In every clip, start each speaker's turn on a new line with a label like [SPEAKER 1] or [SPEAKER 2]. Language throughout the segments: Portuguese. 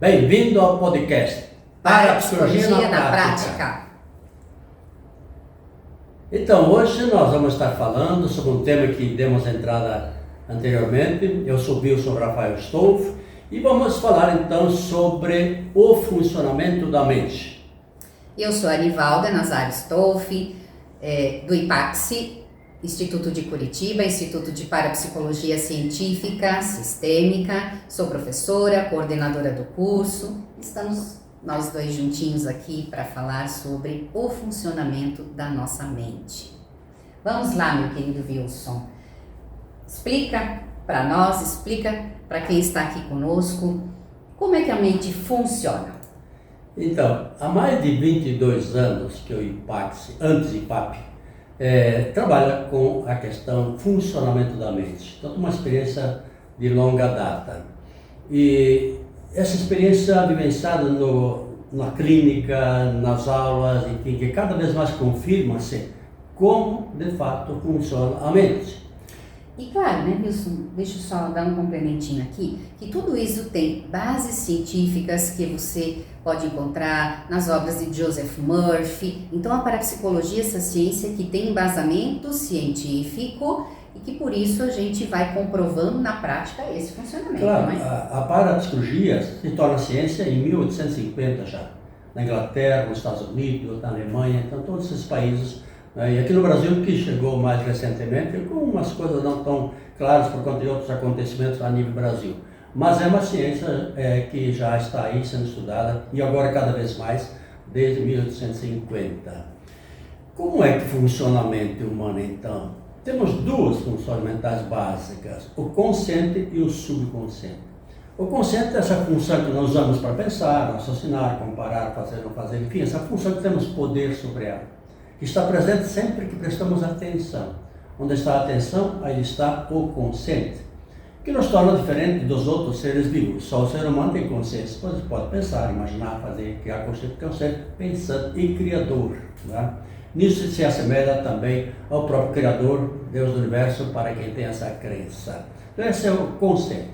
[SPEAKER 1] Bem-vindo ao podcast
[SPEAKER 2] Parapsicologia na Prática.
[SPEAKER 1] Então, hoje nós vamos estar falando sobre um tema que demos entrada anteriormente. Eu sou Rafael Stolf e vamos falar então sobre o funcionamento da mente.
[SPEAKER 2] Eu sou Arivalda Nazário Stolf, do IPAXI, Instituto de Curitiba, Instituto de Parapsicologia Científica Sistêmica. Sou professora, coordenadora do curso. Estamos nós dois juntinhos aqui para falar sobre o funcionamento da nossa mente. Vamos lá, meu querido Wilson. Explica para nós, explica para quem está aqui conosco, como é que a mente funciona.
[SPEAKER 1] Então, há mais de 22 anos que o IPAXI, antes IPAP, trabalha com a questão funcionamento da mente. Então, uma experiência de longa data. E essa experiência vivenciada na clínica, nas aulas, enfim, que cada vez mais confirma-se como, de fato, funciona a mente.
[SPEAKER 2] E claro, né, Wilson, deixa eu só dar um complementinho aqui, que tudo isso tem bases científicas que você pode encontrar nas obras de Joseph Murphy. Então a parapsicologia é essa ciência que tem embasamento científico e que por isso a gente vai comprovando na prática esse funcionamento.
[SPEAKER 1] Claro,
[SPEAKER 2] não é?
[SPEAKER 1] a parapsicologia se torna ciência em 1850 já, na Inglaterra, nos Estados Unidos, na Alemanha, então todos esses países. E aqui no Brasil, que chegou mais recentemente, com umas coisas não tão claras por conta de outros acontecimentos a nível Brasil. Mas é uma ciência que já está aí sendo estudada e agora cada vez mais, desde 1850. Como é que funciona a mente humana então? Temos duas funções mentais básicas, o consciente e o subconsciente. O consciente é essa função que nós usamos para pensar, raciocinar, comparar, fazer, não fazer, enfim, essa função que temos poder sobre ela, que está presente sempre que prestamos atenção. Onde está a atenção, aí está o consciente, que nos torna diferente dos outros seres vivos. Só o ser humano tem consciência, pois pode pensar, imaginar, fazer, criar consciência, porque é um ser pensante e criador. Né? Nisso se assemelha também ao próprio Criador, Deus do Universo, para quem tem essa crença. Então esse é o consciente,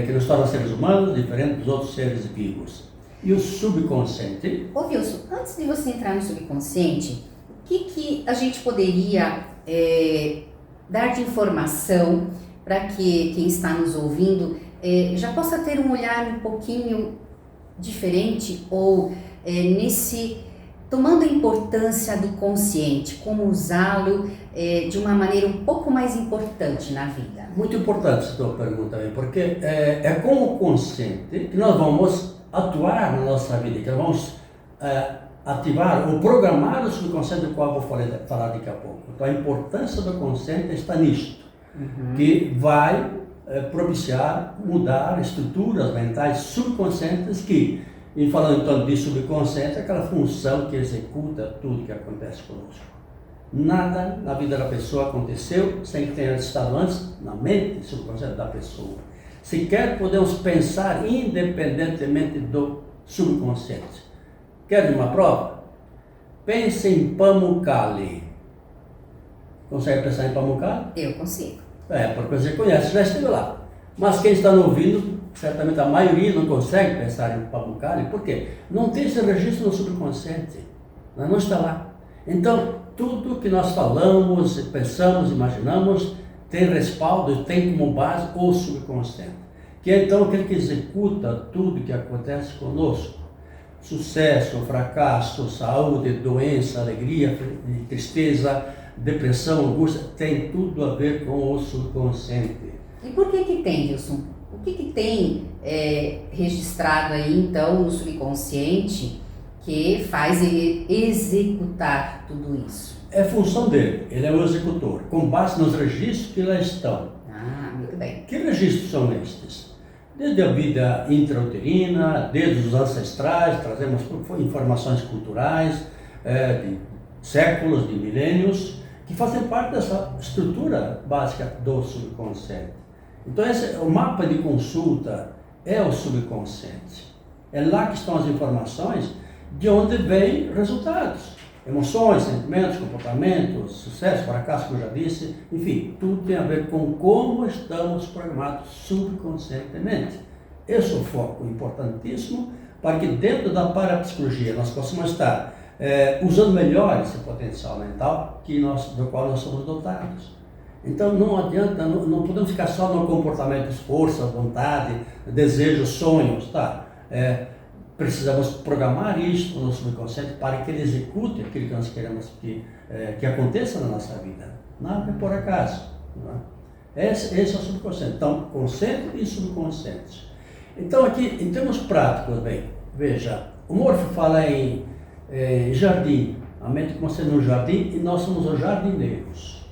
[SPEAKER 1] que nos torna seres humanos, diferente dos outros seres vivos. E o subconsciente?
[SPEAKER 2] Ô Wilson, antes de você entrar no subconsciente, o que a gente poderia dar de informação para que quem está nos ouvindo já possa ter um olhar um pouquinho diferente ou tomando a importância do consciente, como usá-lo de uma maneira um pouco mais importante na vida?
[SPEAKER 1] Muito importante essa tua pergunta, porque é com o consciente que nós vamos atuar na nossa vida, que nós vamos ativar ou programar o subconsciente, do qual eu vou falar daqui a pouco. Então a importância do consciente está nisto, que vai propiciar, mudar estruturas mentais subconscientes que, e falando então de subconsciente, é aquela função que executa tudo que acontece conosco. Nada na vida da pessoa aconteceu sem que tenha estado antes na mente subconsciente da pessoa. Sequer podemos pensar independentemente do subconsciente. Quer uma prova? Pense em Pamukkale. Consegue pensar em Pamukkale?
[SPEAKER 2] Eu consigo.
[SPEAKER 1] Porque você conhece, já esteve lá. Mas quem está nos ouvindo, certamente a maioria não consegue pensar em Pamukkale. Por quê? Não tem esse registro no subconsciente. Não está lá. Então, tudo que nós falamos, pensamos, imaginamos, tem respaldo, tem como base o subconsciente, que é então aquele que executa tudo que acontece conosco. Sucesso, fracasso, saúde, doença, alegria, tristeza, depressão, angústia, tem tudo a ver com o subconsciente.
[SPEAKER 2] E por que tem, Wilson? O que tem registrado aí então no subconsciente que faz ele executar tudo isso?
[SPEAKER 1] É função dele, ele é o executor, com base nos registros que lá estão.
[SPEAKER 2] Muito bem.
[SPEAKER 1] Que registros são estes? Desde a vida intrauterina, desde os ancestrais, trazemos informações culturais, de séculos, de milênios, que fazem parte dessa estrutura básica do subconsciente. Então o mapa de consulta é o subconsciente. É lá que estão as informações de onde vêm resultados. Emoções, sentimentos, comportamentos, sucesso, fracasso, como eu já disse, enfim, tudo tem a ver com como estamos programados subconscientemente. Esse é o foco importantíssimo para que dentro da parapsicologia nós possamos estar usando melhor esse potencial mental do qual nós somos dotados. Então não adianta, não podemos ficar só no comportamento, força, vontade, desejo, sonhos, tá? Precisamos programar isso no subconsciente para que ele execute aquilo que nós queremos que aconteça na nossa vida. Nada é por acaso. Não é? Esse é o subconsciente. Então, consciente e subconsciente. Então, aqui, em termos práticos, bem, veja, o Morphy fala em jardim, a mente como sendo um jardim e nós somos os jardineiros.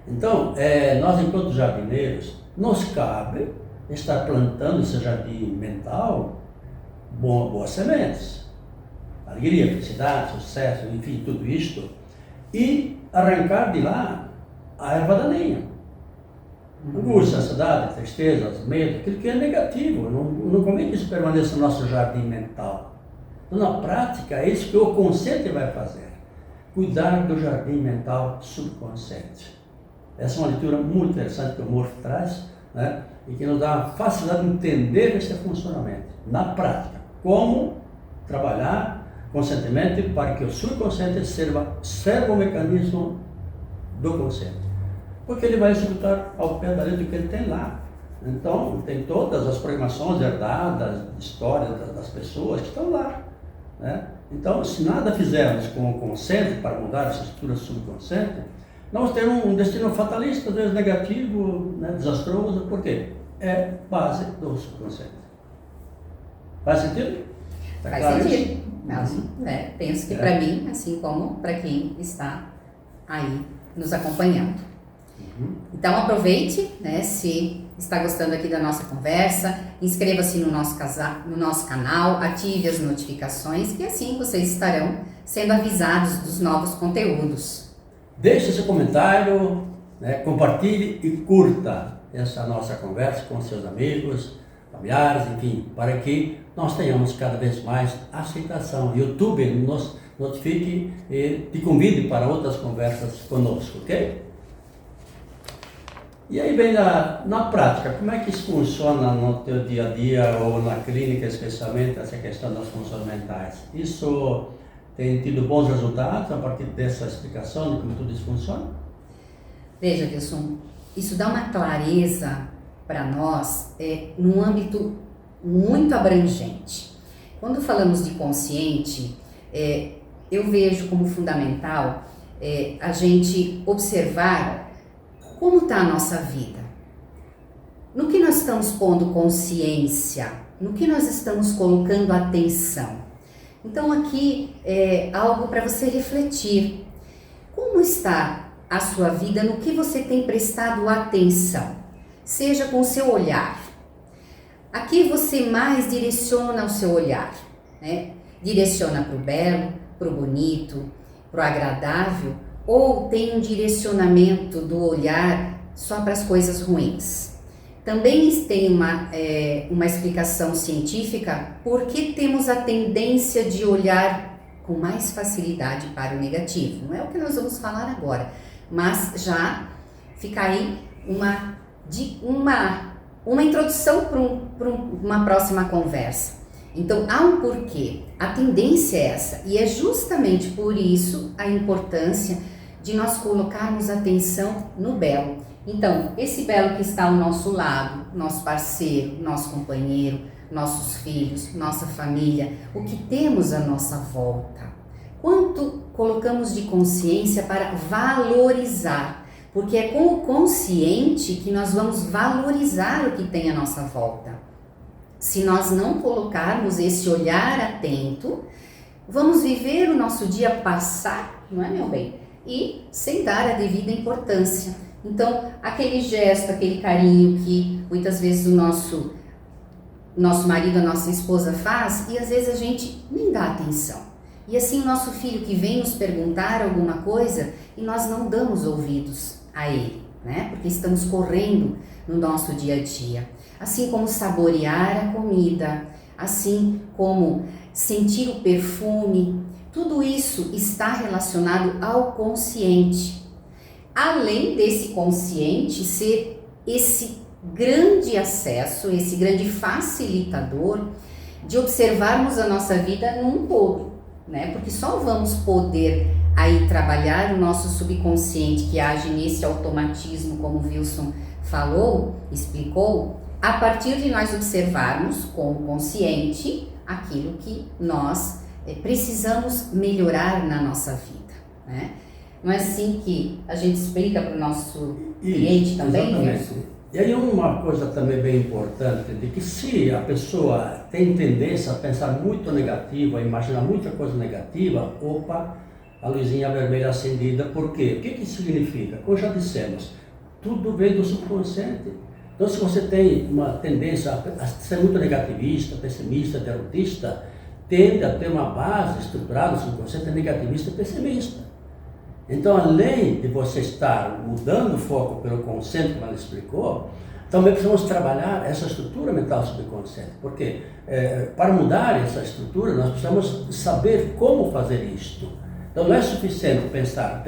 [SPEAKER 1] Então, nós enquanto jardineiros, nos cabe estar plantando esse jardim mental boas sementes, alegria, felicidade, sucesso, enfim, tudo isto, e arrancar de lá a erva daninha. Angústia, ansiedade, tristeza, medo, aquilo que é negativo, não convém que isso permaneça no nosso jardim mental. Então, na prática, é isso que o consciente vai fazer, cuidar do jardim mental subconsciente. Essa é uma leitura muito interessante que o Morphy traz, né? E que nos dá a facilidade de entender esse funcionamento, na prática, como trabalhar conscientemente para que o subconsciente serva o mecanismo do consciente. Porque ele vai executar ao pé da letra o que ele tem lá. Então, tem todas as programações herdadas, histórias das pessoas que estão lá, né? Então, se nada fizermos com o consciente para mudar essa estrutura subconsciente, nós temos um destino fatalista, às vezes negativo, né, desastroso. Por quê? É base do subconsciente. Faz sentido? Tá
[SPEAKER 2] Faz
[SPEAKER 1] claro
[SPEAKER 2] sentido.
[SPEAKER 1] isso?
[SPEAKER 2] Mas, penso que para mim, assim como para quem está aí nos acompanhando. Então aproveite, né, se está gostando aqui da nossa conversa, inscreva-se no nosso canal, ative as notificações, que assim vocês estarão sendo avisados dos novos conteúdos.
[SPEAKER 1] Deixe seu comentário, né, compartilhe e curta essa nossa conversa com seus amigos, familiares, enfim, para que nós tenhamos cada vez mais aceitação. YouTube nos notifique e te convide para outras conversas conosco, ok? E aí vem na prática, como é que isso funciona no teu dia a dia ou na clínica, especialmente essa questão das funções mentais? Isso tem tido bons resultados a partir dessa explicação de como tudo isso funciona?
[SPEAKER 2] Veja, Wilson, isso dá uma clareza para nós num âmbito muito abrangente. Quando falamos de consciente, eu vejo como fundamental a gente observar como está a nossa vida. No que nós estamos pondo consciência, no que nós estamos colocando atenção. Então aqui é algo para você refletir. Como está a sua vida, no que você tem prestado atenção? Seja com o seu olhar. Aqui você mais direciona o seu olhar, né? Direciona para o belo, para o bonito, para o agradável, ou tem um direcionamento do olhar só para as coisas ruins. Também tem uma explicação científica por que temos a tendência de olhar com mais facilidade para o negativo. Não é o que nós vamos falar agora, mas já fica aí uma introdução para uma próxima conversa. Então, há um porquê, a tendência é essa, e é justamente por isso a importância de nós colocarmos atenção no belo. Então, esse belo que está ao nosso lado, nosso parceiro, nosso companheiro, nossos filhos, nossa família, o que temos à nossa volta. Quanto colocamos de consciência para valorizar, porque é com o consciente que nós vamos valorizar o que tem à nossa volta. Se nós não colocarmos esse olhar atento, vamos viver o nosso dia passar, não é, meu bem? E sem dar a devida importância. Então, aquele gesto, aquele carinho que muitas vezes o nosso marido, a nossa esposa faz, e às vezes a gente nem dá atenção. E assim o nosso filho que vem nos perguntar alguma coisa e nós não damos ouvidos a ele, né? Porque estamos correndo no nosso dia a dia. Assim como saborear a comida, assim como sentir o perfume, tudo isso está relacionado ao consciente. Além desse consciente ser esse grande acesso, esse grande facilitador de observarmos a nossa vida num todo, né? Porque só vamos poder aí trabalhar o nosso subconsciente que age nesse automatismo, como o Wilson falou, explicou, a partir de nós observarmos como consciente aquilo que nós precisamos melhorar na nossa vida, né? Não é assim que a gente explica para o nosso cliente também, Wilson?
[SPEAKER 1] E aí uma coisa também bem importante, de que se a pessoa tem tendência a pensar muito negativo, a imaginar muita coisa negativa, opa, a luzinha vermelha acendida. Por quê? O que que significa? Como já dissemos, tudo vem do subconsciente. Então, se você tem uma tendência a ser muito negativista, pessimista, derrotista, tende a ter uma base estruturada no subconsciente negativista e pessimista. Então, além de você estar mudando o foco pelo consciente, como ela explicou, também precisamos trabalhar essa estrutura mental subconsciente. Porque para mudar essa estrutura, nós precisamos saber como fazer isto. Então, não é suficiente pensar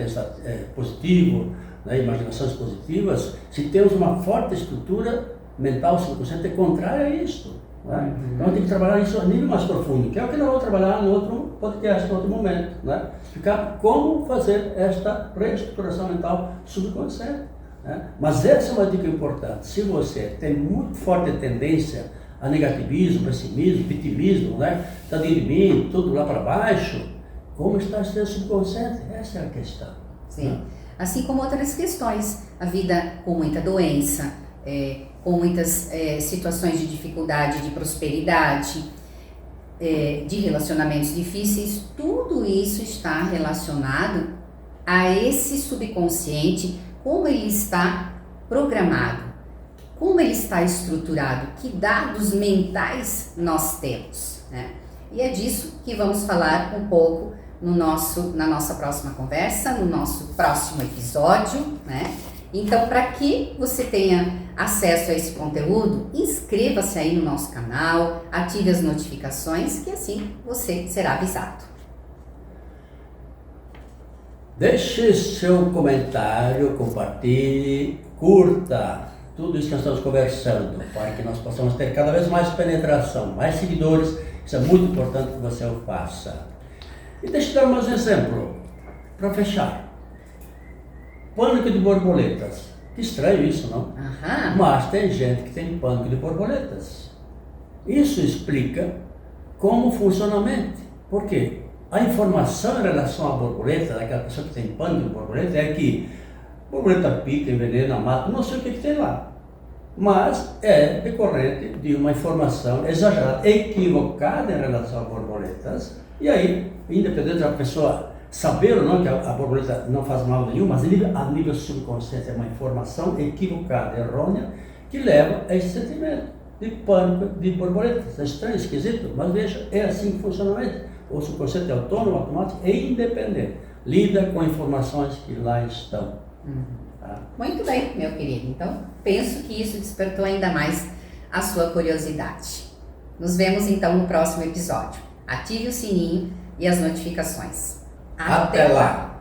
[SPEAKER 1] positivo, né, imaginações positivas, se temos uma forte estrutura mental subconsciente contrária a isto. Né? Então tem que trabalhar isso a nível mais profundo, que é o que nós vamos trabalhar no outro podcast, no outro momento. Né? Explicar como fazer esta reestruturação mental subconsciente. Né? Mas essa é uma dica importante. Se você tem muito forte tendência a negativismo, pessimismo, vitimismo, né? Está de mim, tudo lá para baixo, como está o seu subconsciente? Essa é a questão.
[SPEAKER 2] Sim.
[SPEAKER 1] Né?
[SPEAKER 2] Assim como outras questões, a vida com muita doença, com muitas situações de dificuldade, de prosperidade, de relacionamentos difíceis, tudo isso está relacionado a esse subconsciente, como ele está programado, como ele está estruturado, que dados mentais nós temos, né? E é disso que vamos falar um pouco na nossa próxima conversa, no nosso próximo episódio, né? Então, para que você tenha acesso a esse conteúdo, inscreva-se aí no nosso canal, ative as notificações, que assim você será avisado.
[SPEAKER 1] Deixe seu comentário, compartilhe, curta tudo isso que nós estamos conversando, para que nós possamos ter cada vez mais penetração, mais seguidores. Isso é muito importante que você o faça. E deixa eu dar mais um exemplo, para fechar. Pânico de borboletas. Que estranho isso, não?
[SPEAKER 2] Aham.
[SPEAKER 1] Mas tem gente que tem pânico de borboletas. Isso explica como funciona a mente. Por quê? A informação em relação à borboleta, daquela pessoa que tem pânico de borboleta, é que borboleta pica, envenena, mata, não sei o que tem lá. Mas é decorrente de uma informação exagerada, equivocada em relação a borboletas. E aí, independente da pessoa saber ou não que a borboleta não faz mal nenhum, mas a nível subconsciente é uma informação equivocada, errônea, que leva a esse sentimento de pânico de borboletas. É estranho, esquisito, mas veja, é assim que funciona a mente. O subconsciente é autônomo, automático e independente. Lida com informações que lá estão. Tá?
[SPEAKER 2] Muito bem, meu querido. Então, penso que isso despertou ainda mais a sua curiosidade. Nos vemos então no próximo episódio. Ative o sininho e as notificações. Até lá!